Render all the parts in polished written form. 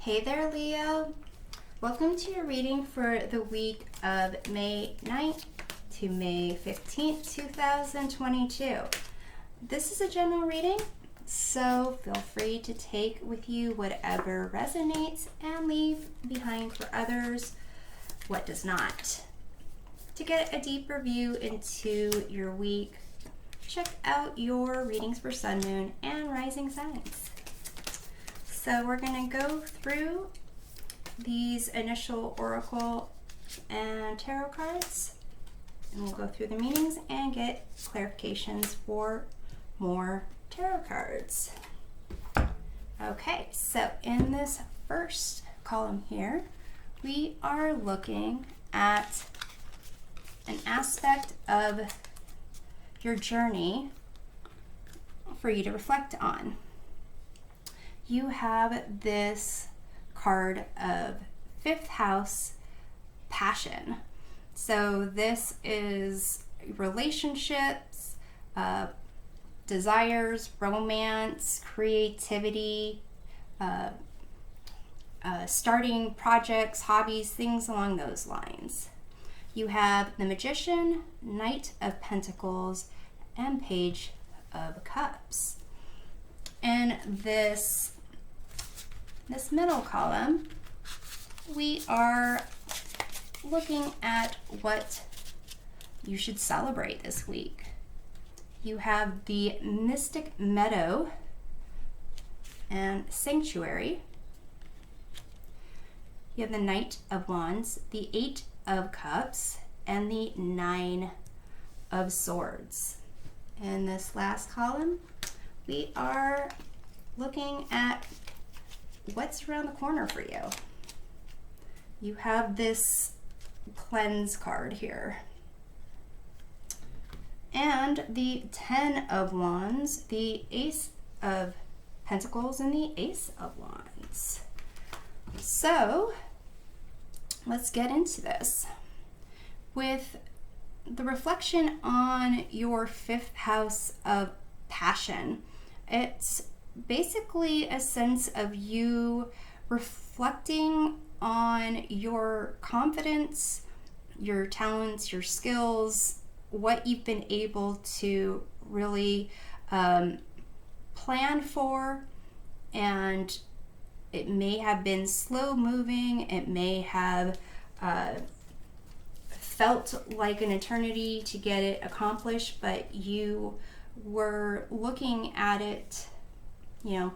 Hey there, Leo. Welcome to your reading for the week of May 9th to May 15th, 2022. This is a general reading, so feel free to take with you whatever resonates and leave behind for others what does not. To get a deeper view into your week, check out your readings for Sun, Moon, and Rising signs. So we're going to go through these initial Oracle and Tarot cards, and we'll go through the meanings and get clarifications for more tarot cards. Okay, so in this first column here, we are looking at an aspect of your journey for you to reflect on. You have this card of fifth house passion. So this is relationships, desires, romance, creativity, starting projects, hobbies, things along those lines. You have the Magician, Knight of Pentacles, and Page of Cups. In this middle column, we are looking at what you should celebrate this week. You have the Mystic Meadow and Sanctuary. You have the Knight of Wands, the Eight of Cups, and the Nine of Swords. In this last column, we are looking at what's around the corner for you. You have this cleanse card here. And the Ten of Wands, the Ace of Pentacles, and the Ace of Wands. So let's get into this. With the reflection on your fifth house of passion, it's basically a sense of you reflecting on your confidence, your talents, your skills, what you've been able to really plan for. And it may have been slow moving, it may have felt like an eternity to get it accomplished, but you were looking at it, you know,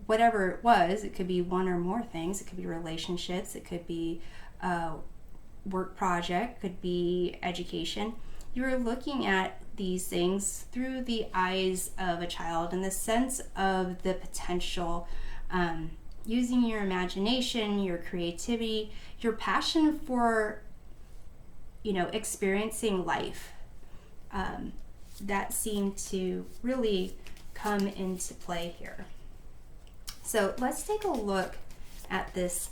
whatever it was. It could be one or more things. It could be relationships, it could be a work project, could be education. You're looking at these things through the eyes of a child in the sense of the potential, using your imagination, your creativity, your passion for, experiencing life. That seemed to really come into play here. So let's take a look at this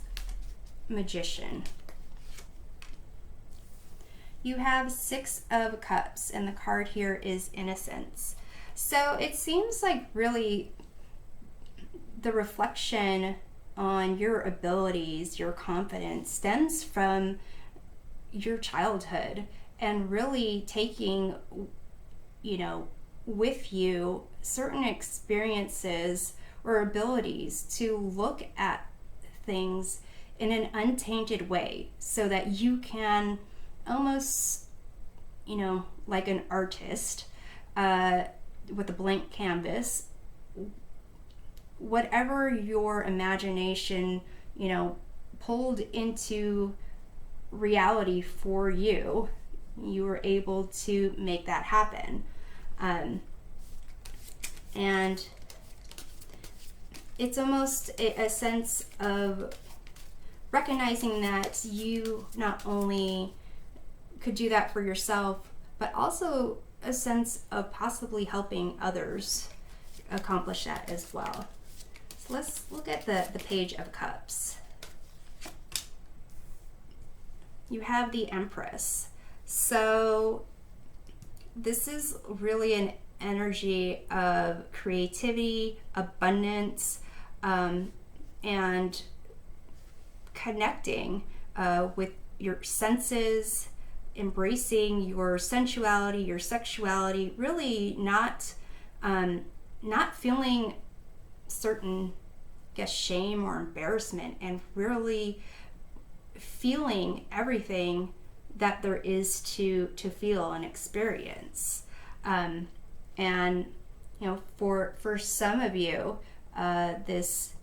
Magician. You have Six of Cups, and the card here is Innocence. So it seems like really the reflection on your abilities, your confidence, stems from your childhood, and really taking, with you certain experiences or abilities to look at things in an untainted way, so that you can almost, like an artist with a blank canvas, whatever your imagination, pulled into reality for you, you were able to make that happen. And it's almost a sense of recognizing that you not only could do that for yourself, but also a sense of possibly helping others accomplish that as well. So let's look at the Page of Cups. You have the Empress. So this is really an energy of creativity, abundance, and connecting with your senses, embracing your sensuality, your sexuality, really not feeling certain, I guess, shame or embarrassment, and really feeling everything that there is to feel and experience. And you know, for some of you, this,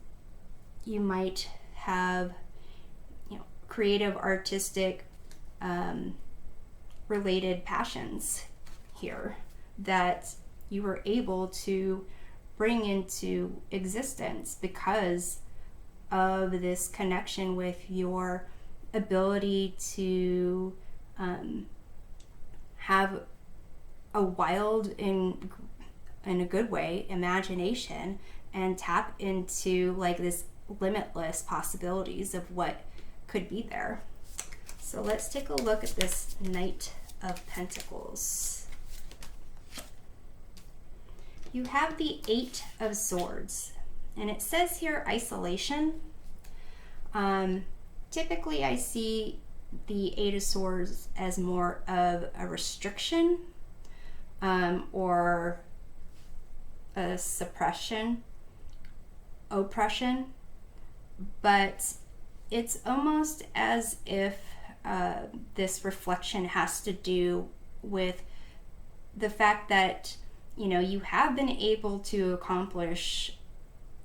you might have, you know, creative, artistic related passions here that you were able to bring into existence because of this connection with your ability to have a wild, in a good way, imagination, and tap into like this limitless possibilities of what could be there. So let's take a look at this Knight of Pentacles. You have the Eight of Swords, and it says here isolation. Typically I see the Eight of Swords as more of a restriction or a suppression, oppression, but it's almost as if this reflection has to do with the fact that, you know, you have been able to accomplish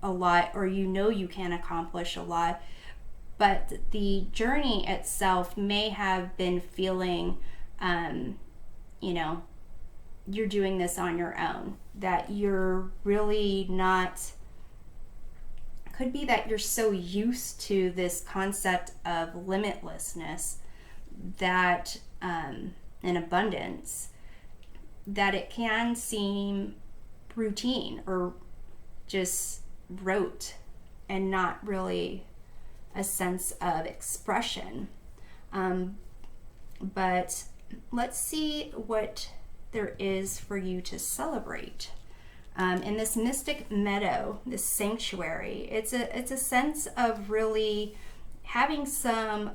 a lot, or you know you can accomplish a lot, but the journey itself may have been feeling, you know, you're doing this on your own, that you're really not, could be that you're so used to this concept of limitlessness, that in abundance, that it can seem routine or just rote and not really a sense of expression. But let's see what there is for you to celebrate. In this mystic meadow, this sanctuary, it's a sense of really having some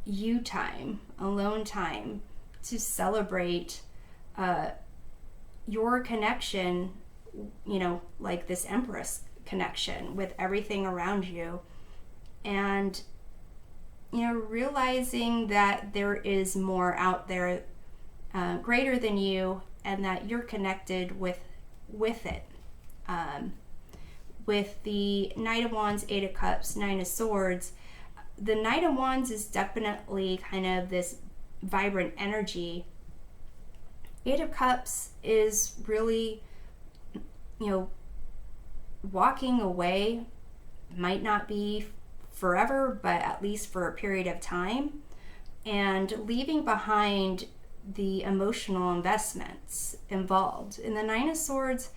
you time, alone time, to celebrate your connection, you know, like this Empress connection with everything around you, and, you know, realizing that there is more out there greater than you, and that you're connected with it. With the Knight of Wands, Eight of Cups, Nine of Swords, the Knight of Wands is definitely kind of this vibrant energy. Eight of Cups is really, you know, walking away, might not be forever, but at least for a period of time, and leaving behind the emotional investments involved. In the Nine of Swords,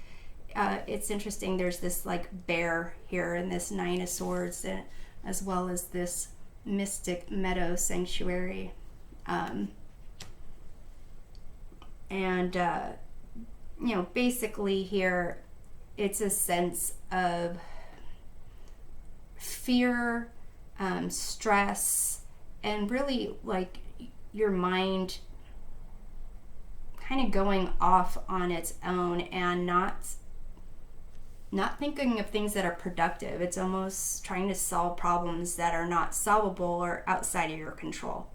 it's interesting, there's this like bear here in this Nine of Swords, as well as this mystic meadow sanctuary. You know, basically here, it's a sense of fear, stress, and really like your mind kind of going off on its own and not thinking of things that are productive. It's almost trying to solve problems that are not solvable or outside of your control.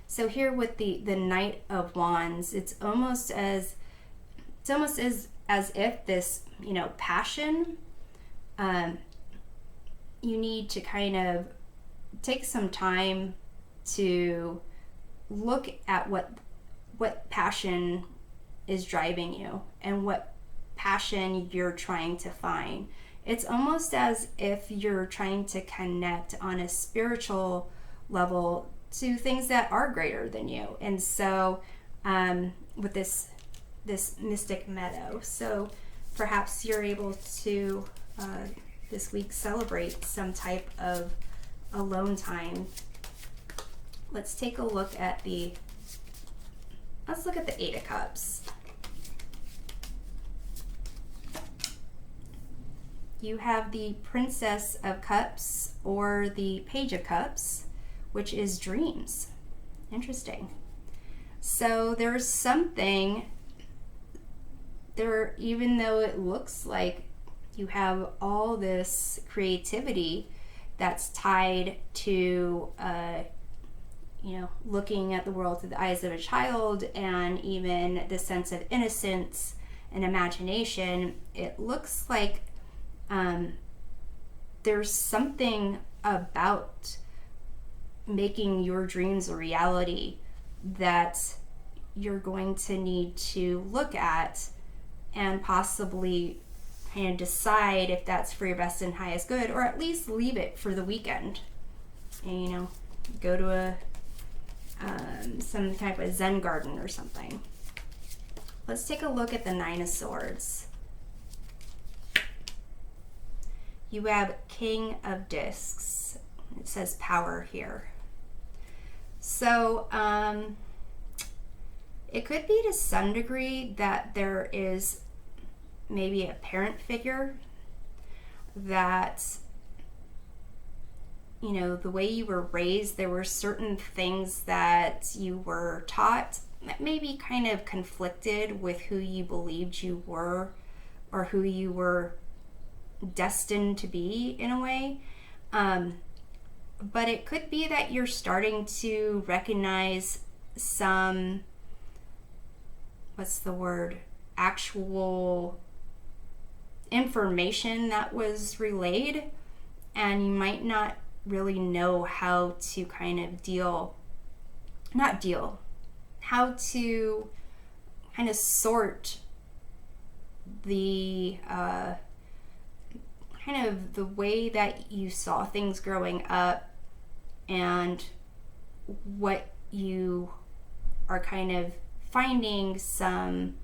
So here with the Knight of Wands, it's almost as if this, you know, passion, you need to kind of take some time to look at what passion is driving you and what passion you're trying to find. It's almost as if you're trying to connect on a spiritual level to things that are greater than you. And so with this mystic meadow, so perhaps you're able to this week celebrate some type of alone time. Let's take a look at the Eight of Cups. you have the Princess of Cups or the Page of Cups, which is dreams. Interesting. So there's something there, even though it looks like you have all this creativity that's tied to, looking at the world through the eyes of a child, and even the sense of innocence and imagination. It looks like there's something about making your dreams a reality that you're going to need to look at and possibly kind of decide if that's for your best and highest good, or at least leave it for the weekend and go to some type of Zen garden or something. Let's take a look at the Nine of Swords. You have King of Discs. It says power here. So it could be to some degree that there is maybe a parent figure that, the way you were raised, there were certain things that you were taught that maybe kind of conflicted with who you believed you were or who you were destined to be in a way. But it could be that you're starting to recognize some, actual information that was relayed, and you might not really know how to kind of how to kind of sort the kind of the way that you saw things growing up and what you are kind of finding some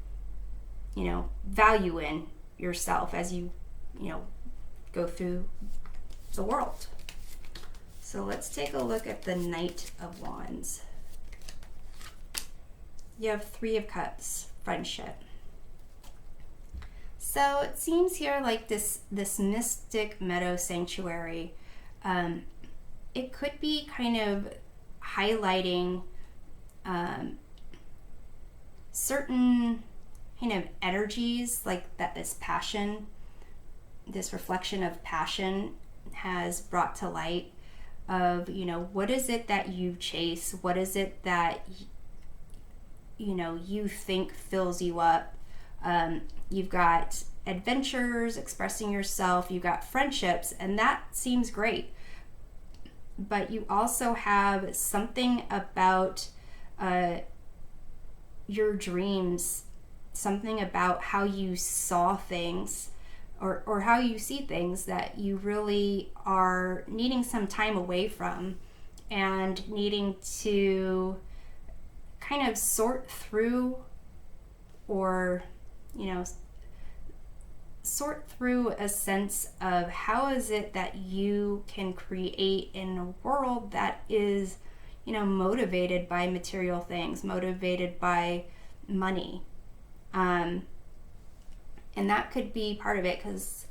value in yourself as you go through the world. So let's take a look at the Knight of Wands. You have Three of Cups, friendship. So it seems here like this mystic meadow sanctuary, it could be kind of highlighting certain kind of energies, like that this passion, this reflection of passion has brought to light of, what is it that you chase? What is it that, you think fills you up? You've got adventures, expressing yourself, you've got friendships, and that seems great. But you also have something about your dreams, something about how you saw things or how you see things that you really are needing some time away from and needing to kind of sort through, or sort through a sense of how is it that you can create in a world that is motivated by material things, motivated by money. And that could be part of it, because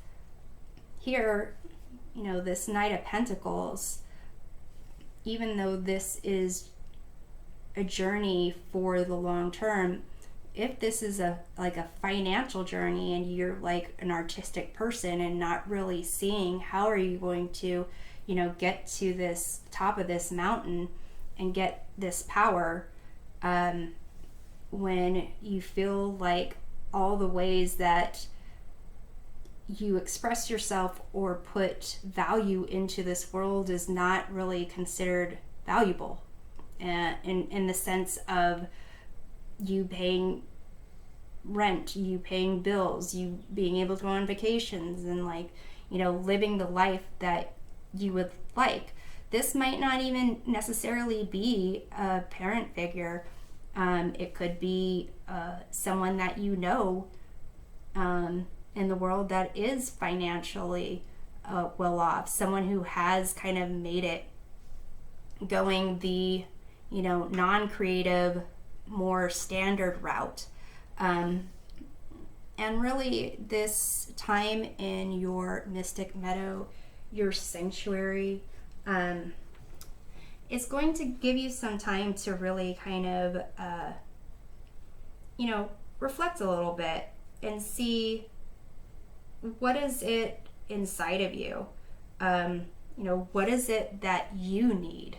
here, this Knight of Pentacles, even though this is a journey for the long term, if this is a financial journey and you're like an artistic person and not really seeing how are you going to, get to this top of this mountain and get this power, when you feel like all the ways that you express yourself or put value into this world is not really considered valuable, in the sense of you paying rent, you paying bills, you being able to go on vacations and living the life that you would like. This might not even necessarily be a parent figure. It could be someone that in the world that is financially well off, someone who has kind of made it going the non-creative, more standard route. And really, this time in your mystic meadow, your sanctuary, it's going to give you some time to really kind of, reflect a little bit and see what is it inside of you. What is it that you need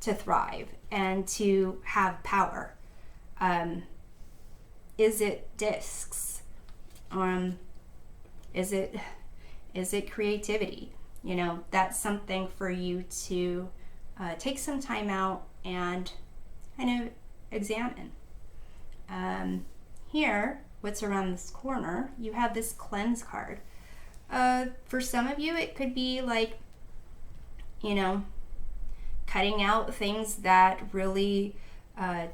to thrive and to have power? Is it discs? Is it creativity? That's something for you to take some time out and kind of examine. Here, what's around this corner, you have this cleanse card. For some of you, it could be like, cutting out things that really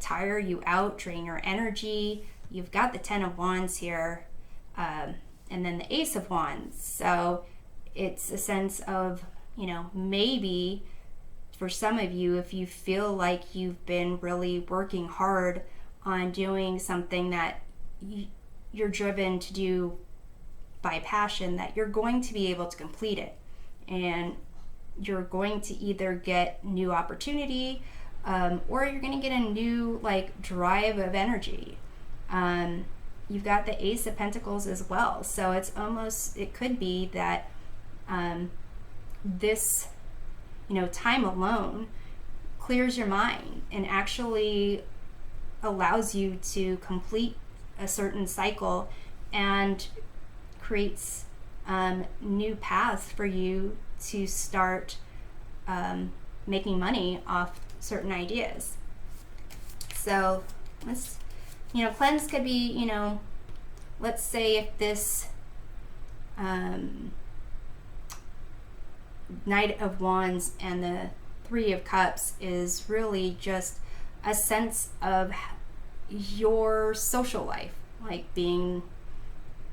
tire you out, drain your energy. You've got the 10 of Wands here, and then the Ace of Wands. So it's a sense of, maybe for some of you, if you feel like you've been really working hard on doing something that you're driven to do by passion, that you're going to be able to complete it. And you're going to either get new opportunity, or you're going to get a new drive of energy. You've got the Ace of Pentacles as well. So it could be that this, time alone clears your mind and actually allows you to complete a certain cycle and creates new paths for you to start making money off certain ideas. So let's, cleanse could be, let's say if this Knight of Wands and the Three of Cups is really just a sense of your social life, like being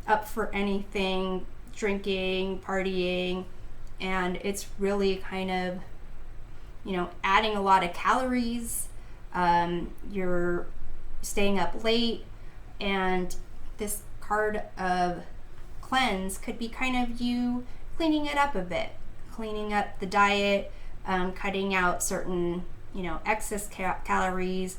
up for anything, drinking, partying, and it's really kind of, adding a lot of calories. You're staying up late, and this card of cleanse could be kind of you cleaning it up a bit, cleaning up the diet, cutting out certain, excess calories,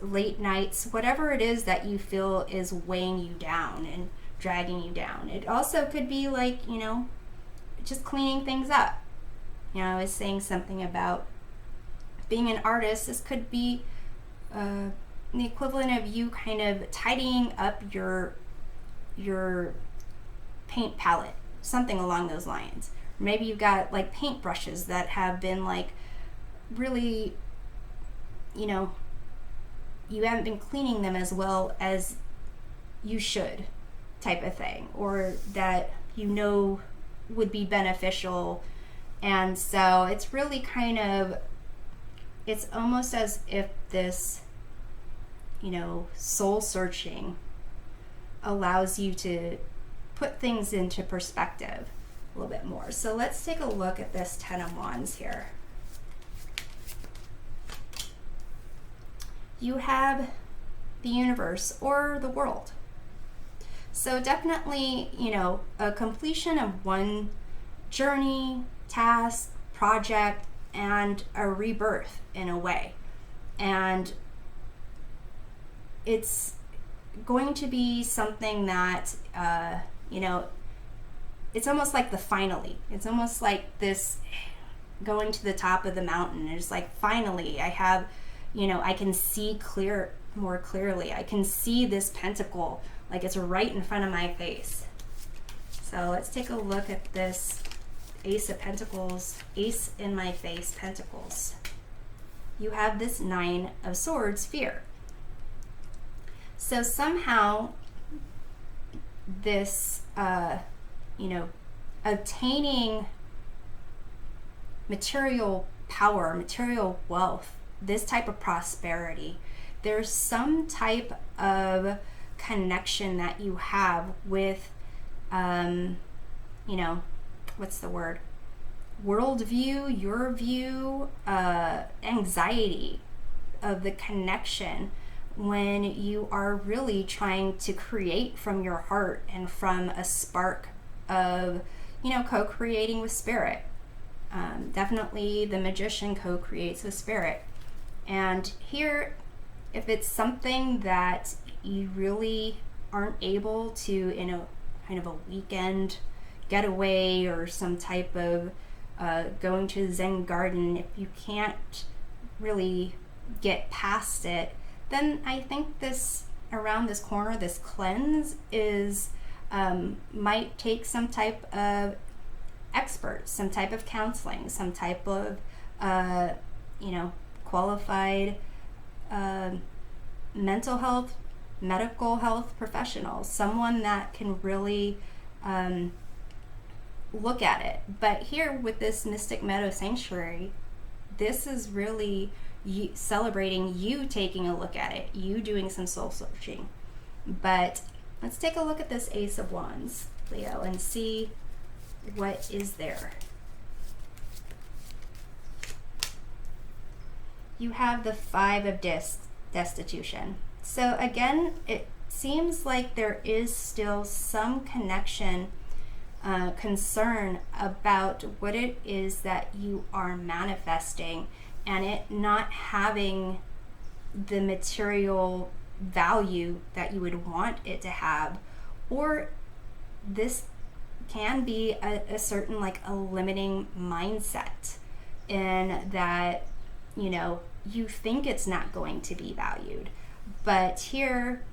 late nights, whatever it is that you feel is weighing you down and dragging you down. It also could be like, just cleaning things up. I was saying something about being an artist. This could be the equivalent of you kind of tidying up your paint palette, something along those lines. Maybe you've got paint brushes that have been really, you haven't been cleaning them as well as you should, type of thing, or that would be beneficial. And so it's really kind of, it's almost as if this, soul searching allows you to put things into perspective a little bit more. So let's take a look at this 10 of Wands here. You have the universe or the world. So definitely, a completion of one journey, task, project, and a rebirth in a way. And it's going to be something that, it's almost like the finally. It's almost like this going to the top of the mountain. It's like, finally, I have, I can see more clearly. I can see this pentacle, like it's right in front of my face. So let's take a look at this Ace of Pentacles, Ace in my face, Pentacles. You have this 9 of Swords, fear. So somehow this, obtaining material power, material wealth, this type of prosperity, there's some type of connection that you have with, what's the word? Worldview, your view, anxiety of the connection when you are really trying to create from your heart and from a spark of, co-creating with spirit. Definitely the magician co-creates with spirit. And here, if it's something that you really aren't able to, in a kind of a weekend getaway or some type of going to the Zen garden, if you can't really get past it, then I think this around this corner, this cleanse is might take some type of expert, some type of counseling, some type of qualified mental health, medical health professional, someone that can really look at it. But here with this Mystic Meadow Sanctuary, this is really celebrating you taking a look at it, you doing some soul searching. But let's take a look at this Ace of Wands, Leo, and see what is there. You have the Five of Destitution. So again, it seems like there is still some connection, concern about what it is that you are manifesting, and it not having the material value that you would want it to have. Or this can be a certain a limiting mindset in that you think it's not going to be valued. But here,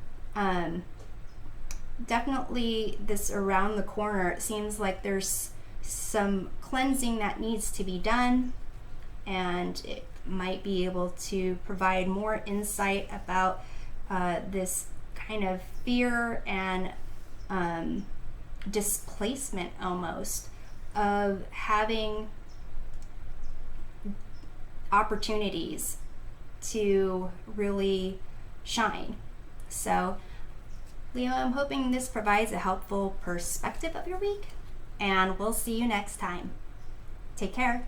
definitely this around the corner, it seems like there's some cleansing that needs to be done, and it might be able to provide more insight about this kind of fear and displacement almost of having opportunities to really shine. So Leo, I'm hoping this provides a helpful perspective of your week, and we'll see you next time. Take care.